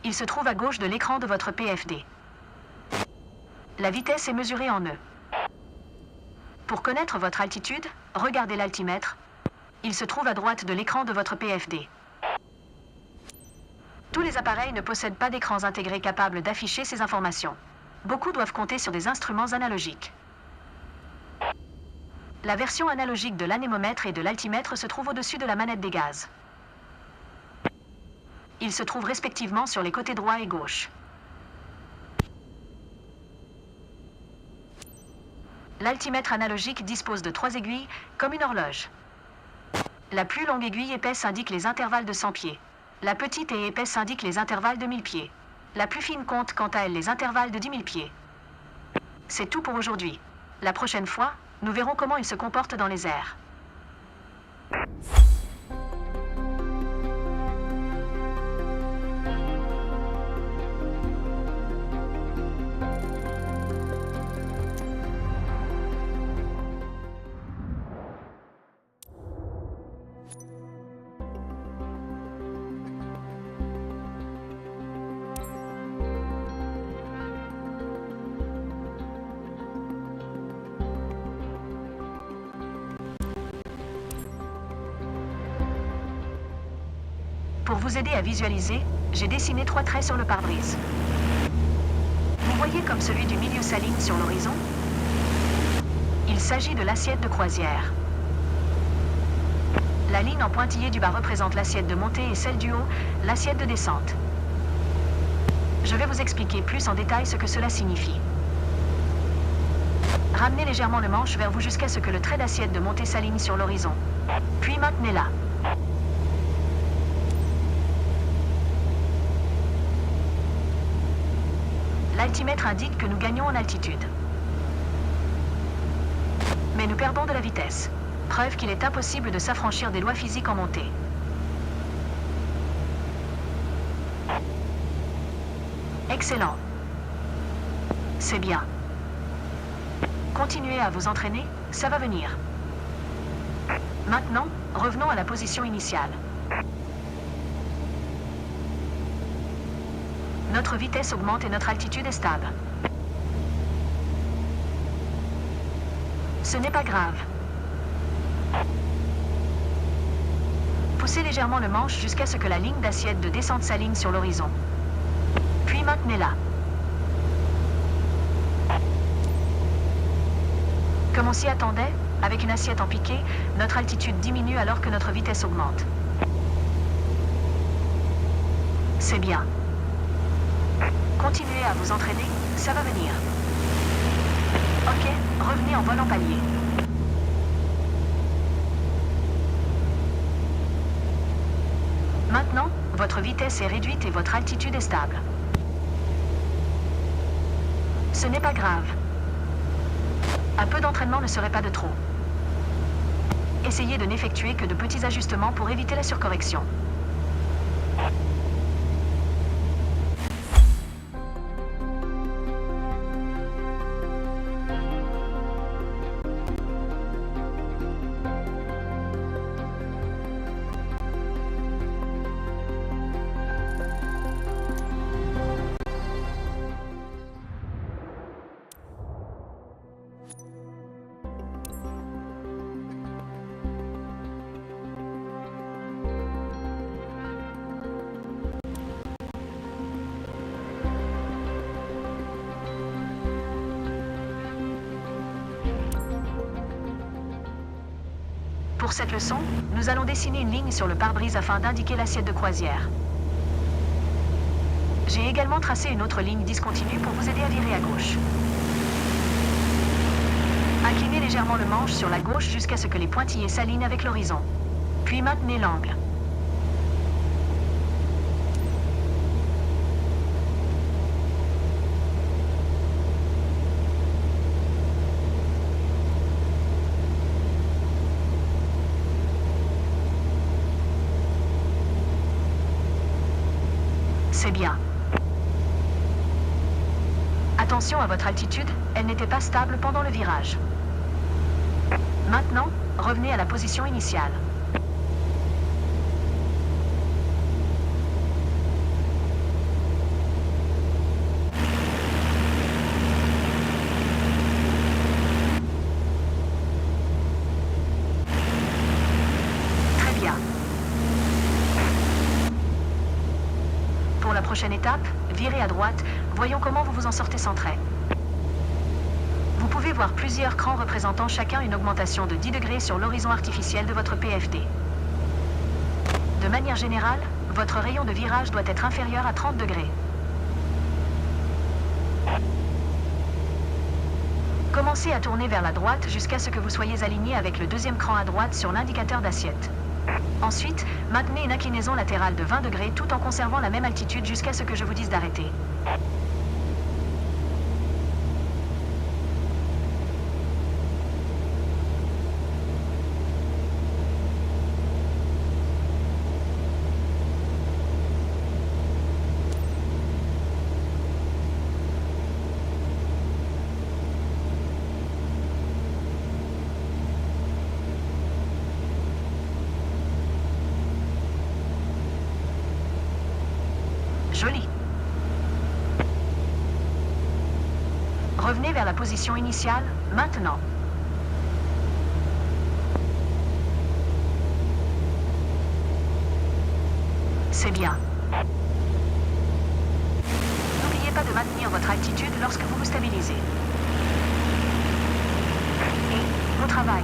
Il se trouve à gauche de l'écran de votre PFD. La vitesse est mesurée en nœuds. Pour connaître votre altitude, regardez l'altimètre. Il se trouve à droite de l'écran de votre PFD. Tous les appareils ne possèdent pas d'écrans intégrés capables d'afficher ces informations. Beaucoup doivent compter sur des instruments analogiques. La version analogique de l'anémomètre et de l'altimètre se trouve au-dessus de la manette des gaz. Ils se trouvent respectivement sur les côtés droit et gauche. L'altimètre analogique dispose de 3 aiguilles, comme une horloge. La plus longue aiguille épaisse indique les intervalles de 100 pieds. La petite et épaisse indique les intervalles de 1000 pieds. La plus fine compte quant à elle les intervalles de 10 000 pieds. C'est tout pour aujourd'hui. La prochaine fois, nous verrons comment il se comporte dans les airs. Pour vous aider à visualiser, j'ai dessiné 3 traits sur le pare-brise. Vous voyez comme celui du milieu s'aligne sur l'horizon? Il s'agit de l'assiette de croisière. La ligne en pointillé du bas représente l'assiette de montée et celle du haut, l'assiette de descente. Je vais vous expliquer plus en détail ce que cela signifie. Ramenez légèrement le manche vers vous jusqu'à ce que le trait d'assiette de montée s'aligne sur l'horizon. Puis maintenez-la. L'altimètre indique que nous gagnons en altitude. Mais nous perdons de la vitesse. Preuve qu'il est impossible de s'affranchir des lois physiques en montée. Excellent. C'est bien. Continuez à vous entraîner, ça va venir. Maintenant, revenons à la position initiale. Notre vitesse augmente et notre altitude est stable. Ce n'est pas grave. Poussez légèrement le manche jusqu'à ce que la ligne d'assiette de descente s'aligne sur l'horizon. Puis maintenez-la. Comme on s'y attendait, avec une assiette en piqué, notre altitude diminue alors que notre vitesse augmente. C'est bien. Continuez à vous entraîner, ça va venir. Ok, revenez en vol en palier. Maintenant, votre vitesse est réduite et votre altitude est stable. Ce n'est pas grave. Un peu d'entraînement ne serait pas de trop. Essayez de n'effectuer que de petits ajustements pour éviter la surcorrection. Pour cette leçon, nous allons dessiner une ligne sur le pare-brise afin d'indiquer l'assiette de croisière. J'ai également tracé une autre ligne discontinue pour vous aider à virer à gauche. Inclinez légèrement le manche sur la gauche jusqu'à ce que les pointillés s'alignent avec l'horizon. Puis maintenez l'angle. C'est bien. Attention à votre altitude, elle n'était pas stable pendant le virage. Maintenant, revenez à la position initiale. « Pour la prochaine étape, virez à droite, voyons comment vous vous en sortez sans trait. Vous pouvez voir plusieurs crans représentant chacun une augmentation de 10 degrés sur l'horizon artificiel de votre PFD. De manière générale, votre rayon de virage doit être inférieur à 30 degrés. Commencez à tourner vers la droite jusqu'à ce que vous soyez aligné avec le deuxième cran à droite sur l'indicateur d'assiette. Ensuite, maintenez une inclinaison latérale de 20 degrés tout en conservant la même altitude jusqu'à ce que je vous dise d'arrêter. Joli. Revenez vers la position initiale, maintenant. C'est bien. N'oubliez pas de maintenir votre altitude lorsque vous vous stabilisez. Et, bon travail.